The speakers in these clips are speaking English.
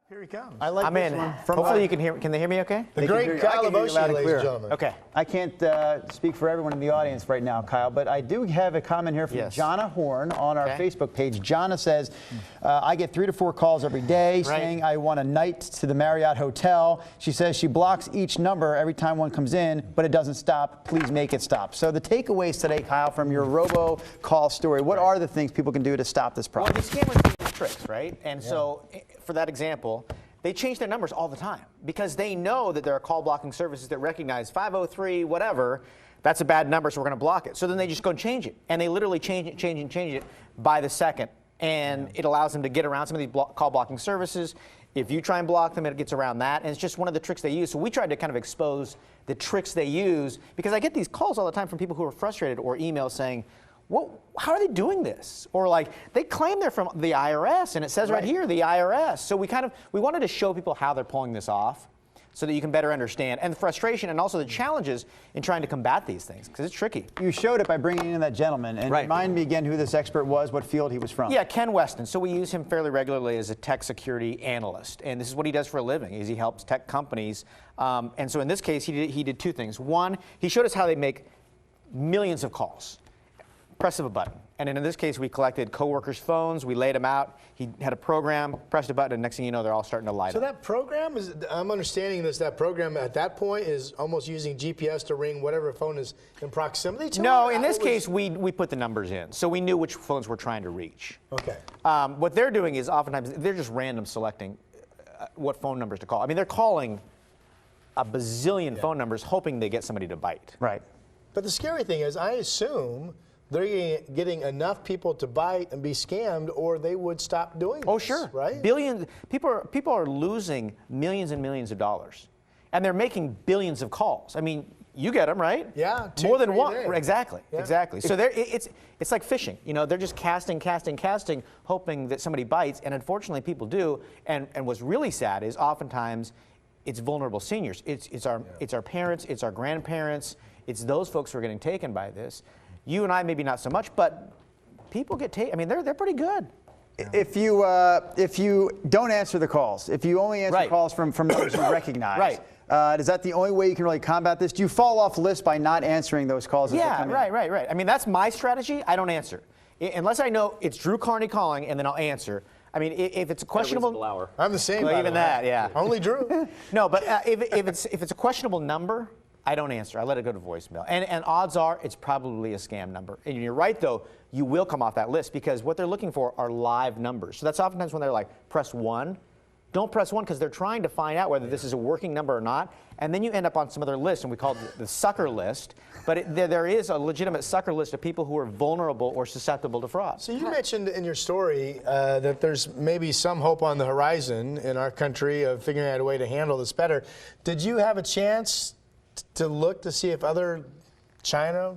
Here he comes. I like I'm this in. one. Hopefully you can hear. Can they hear me okay? The great Kyle Iboshi, ladies and gentlemen. Okay. I can't speak for everyone in the audience right now, Kyle, but I do have a comment here from Jonna Horn on our Facebook page. Jonna says, I get 3 to 4 calls every day saying I want a night to the Marriott Hotel. She says she blocks each number every time one comes in, but it doesn't stop. Please make it stop. So the takeaways today, Kyle, from your robocall story, what are the things people can do to stop this problem? Well, these scammers do these tricks, right? And so, for that example, they change their numbers all the time because they know that there are call blocking services that recognize 503 whatever. That's a bad number, so we're going to block it. So then they just go and change it, and they literally change it by the second, and it allows them to get around some of these call blocking services. If you try and block them, it gets around that, and it's just one of the tricks they use. So we tried to kind of expose the tricks they use because I get these calls all the time from people who are frustrated or emails saying, how are they doing this? Or like they claim they're from the IRS, and it says right here the IRS. So we wanted to show people how they're pulling this off, so that you can better understand and the frustration and also the challenges in trying to combat these things because it's tricky. You showed it by bringing in that gentleman, and remind me again who this expert was, what field he was from. Yeah, Ken Weston. So we use him fairly regularly as a tech security analyst, and this is what he does for a living. Is he helps tech companies, and so in this case he did 2 things. One, he showed us how they make millions of calls. Press of a button. And in this case, we collected coworkers' phones, we laid them out, he had a program, pressed a button, and next thing you know, they're all starting to light up. So that program is, I'm understanding this, that program at that point is almost using GPS to ring whatever phone is in proximity to it? No, in this case, we put the numbers in, so we knew which phones we're trying to reach. Okay. What they're doing is oftentimes, they're just random selecting what phone numbers to call. I mean, they're calling a bazillion phone numbers hoping they get somebody to bite. Right. But the scary thing is, I assume they're getting enough people to bite and be scammed, or they would stop doing this. Oh, sure. Right? Billions. People are losing millions and millions of dollars, and they're making billions of calls. I mean, you get them, right? Yeah. More than one. Days. Exactly. Yeah. Exactly. So it's like fishing. You know, they're just casting, hoping that somebody bites, and unfortunately, people do. And what's really sad is oftentimes it's vulnerable seniors. It's our parents. It's our grandparents. It's those folks who are getting taken by this. You and I maybe not so much, but people get taken. I mean, they're pretty good. If you don't answer the calls, if you only answer calls from those you recognize, is that the only way you can really combat this? Do you fall off the list by not answering those calls? Yeah, right. I mean, that's my strategy. I don't answer unless I know it's Drew Carney calling, and then I'll answer. I mean, if it's a questionable hour. I'm the same. Well, even that, yeah. Only Drew. No, but if it's a questionable number, I don't answer. I let it go to voicemail. And odds are it's probably a scam number. And you're right, though, you will come off that list because what they're looking for are live numbers. So that's oftentimes when they're like, press 1. Don't press 1 because they're trying to find out whether this is a working number or not. And then you end up on some other list, and we call it the sucker list. But there is a legitimate sucker list of people who are vulnerable or susceptible to fraud. So you mentioned in your story that there's maybe some hope on the horizon in our country of figuring out a way to handle this better. Did you have a chance to look to see if other China,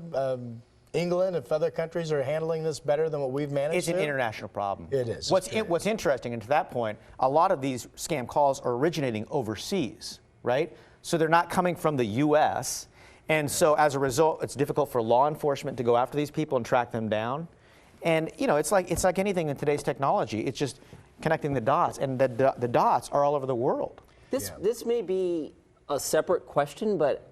England, if other countries are handling this better than what we've managed? It's an international problem. It is. What's interesting, and to that point, a lot of these scam calls are originating overseas, right? So they're not coming from the U.S., and so as a result, it's difficult for law enforcement to go after these people and track them down. And you know, it's like anything in today's technology. It's just connecting the dots, and the dots are all over the world. This may be a separate question, but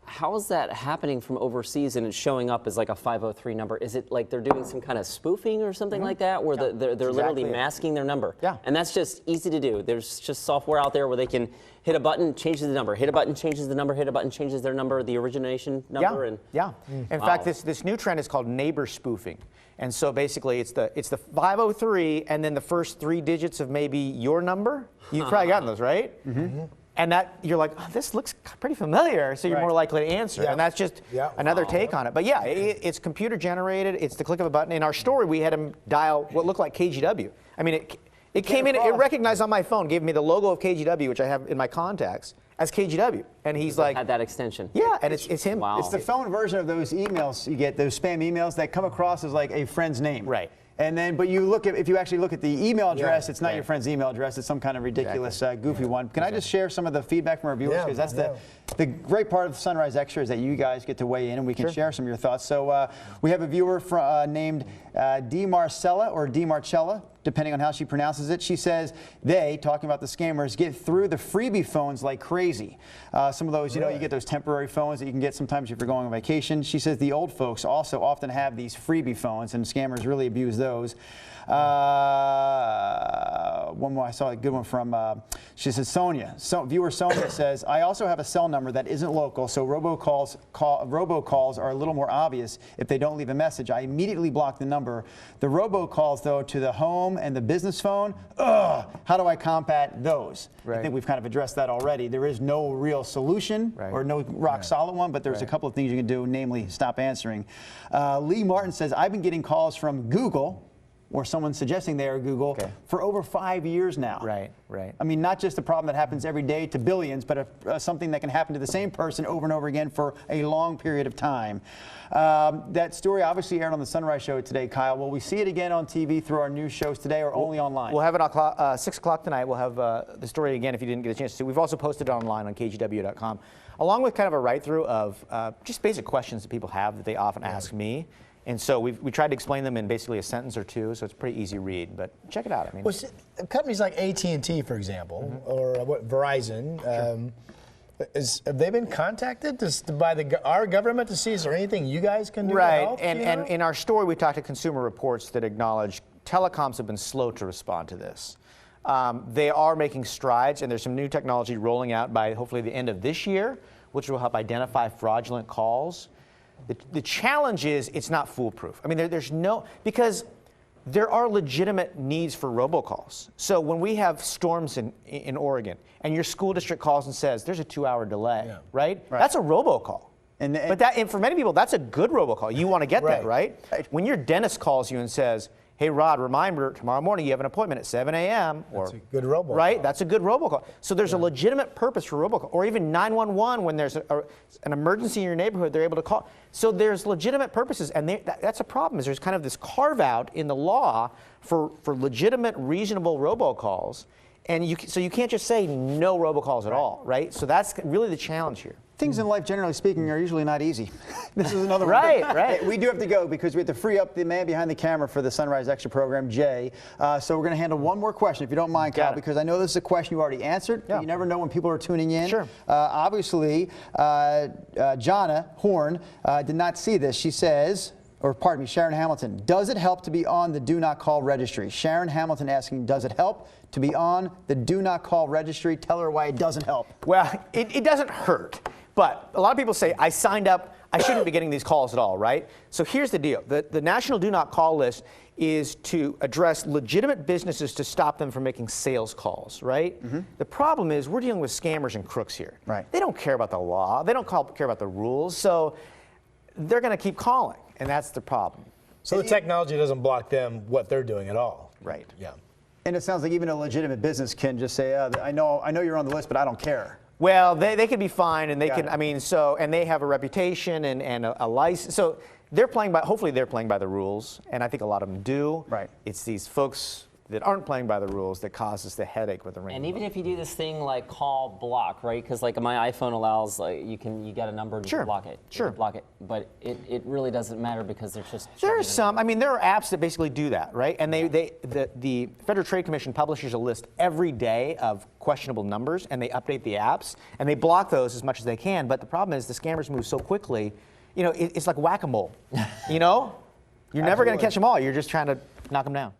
how is that happening from overseas and it's showing up as like a 503 number? Is it like they're doing some kind of spoofing or something like that, where they're literally masking their number? Yeah. And that's just easy to do. There's just software out there where they can hit a button, changes the number, hit a button, changes the number, hit a button, changes their number, the origination number. In fact, this new trend is called neighbor spoofing. And so basically it's the 503 and then the first 3 digits of maybe your number. You've probably gotten those, right? And that you're like, oh, this looks pretty familiar, so you're more likely to answer. And that's just another take on it. But yeah, it's computer generated. It's the click of a button. In our story, we had him dial what looked like KGW. I mean, it came in, it recognized on my phone, gave me the logo of KGW, which I have in my contacts, as KGW. And he's like, had that extension. Yeah, and it's him. Wow. It's the phone version of those emails you get, those spam emails that come across as like a friend's name. Right. And then, but you look at, if you actually look at the email address, it's not your friend's email address. It's some kind of ridiculous, goofy one. Can I just share some of the feedback from our viewers? Because that's the great part of the Sunrise Extra is that you guys get to weigh in and we can share some of your thoughts. So we have a viewer named D. Marcella or D. Marcella. depending on how she pronounces it. She says they, talking about the scammers, get through the freebie phones like crazy. Some of those, you know, you get those temporary phones that you can get sometimes if you're going on vacation. She says the old folks also often have these freebie phones, and scammers really abuse those. One more, I saw a good one from, she says, Sonia. Viewer Sonia says, I also have a cell number that isn't local, so robocalls are a little more obvious if they don't leave a message. I immediately block the number. The robocalls, though, to the home and the business phone, how do I combat those? I think we've kind of addressed that already. There is no real solution or no rock solid one, but there's a couple of things you can do, namely stop answering. Lee Martin says, I've been getting calls from Google, or someone suggesting they are Google, for over 5 years now. Right. I mean, not just a problem that happens every day to billions, but something that can happen to the same person over and over again for a long period of time. That story obviously aired on the Sunrise Show today, Kyle. Will we see it again on TV through our news shows today, or only online? We'll have it at 6 o'clock tonight. We'll have the story again if you didn't get a chance to see. We've also posted it online on kgw.com, along with kind of a write-through of just basic questions that people have that they often ask me. And so we tried to explain them in basically a sentence or two, so it's a pretty easy read. But check it out. I mean, well, companies like AT&T, for example, or Verizon, have they been contacted by our government to see is there anything you guys can do to help? And in our story, we talked to Consumer Reports that acknowledge telecoms have been slow to respond to this. They are making strides, and there's some new technology rolling out by hopefully the end of this year, which will help identify fraudulent calls. The challenge is it's not foolproof. I mean, there's no, because there are legitimate needs for robocalls. So when we have storms in Oregon and your school district calls and says there's a 2-hour delay, right? That's a robocall. And for many people, that's a good robocall. You want to get that, right? When your dentist calls you and says, hey, Rod, reminder, tomorrow morning you have an appointment at 7 a.m. That's a good robocall. Right? That's a good robocall. So there's a legitimate purpose for robocall. Or even 911 when there's an emergency in your neighborhood, they're able to call. So there's legitimate purposes. And that's a problem, is there's kind of this carve-out in the law for legitimate, reasonable robocalls. And so you can't just say no robocalls at all, right? So that's really the challenge here. Things in life, generally speaking, are usually not easy. This is another one. Right. We do have to go because we have to free up the man behind the camera for the Sunrise Extra program, Jay. So we're going to handle one more question, if you don't mind, Kyle, because I know this is a question you already answered. But you never know when people are tuning in. Sure. Obviously, Jonna Horn did not see this. She says, or pardon me, Sharon Hamilton, does it help to be on the Do Not Call registry? Sharon Hamilton asking, does it help to be on the Do Not Call registry? Tell her why it doesn't help. Well, it doesn't hurt. But a lot of people say, I signed up, I shouldn't be getting these calls at all, right? So here's the deal. The National Do Not Call list is to address legitimate businesses to stop them from making sales calls, right? The problem is we're dealing with scammers and crooks here. They don't care about the law. They don't care about the rules. So they're going to keep calling, and that's the problem. So the technology doesn't block them what they're doing at all. Right. Yeah. And it sounds like even a legitimate business can just say, I know you're on the list, but I don't care. Well, they could be fine, and they can. I mean, and they have a reputation and a license. So hopefully they're playing by the rules, and I think a lot of them do. Right. It's these folks that aren't playing by the rules that causes the headache with the ring. And even if you do this thing like call block, right? Because like my iPhone allows, like you got a number and you can block it. Sure. You can block it, but it really doesn't matter because there's just. There are some. I mean, there are apps that basically do that, right? And the Federal Trade Commission publishes a list every day of questionable numbers, and they update the apps, and they block those as much as they can. But the problem is the scammers move so quickly. You know, it's like whack-a-mole. You know, you're never going to catch them all. You're just trying to knock them down.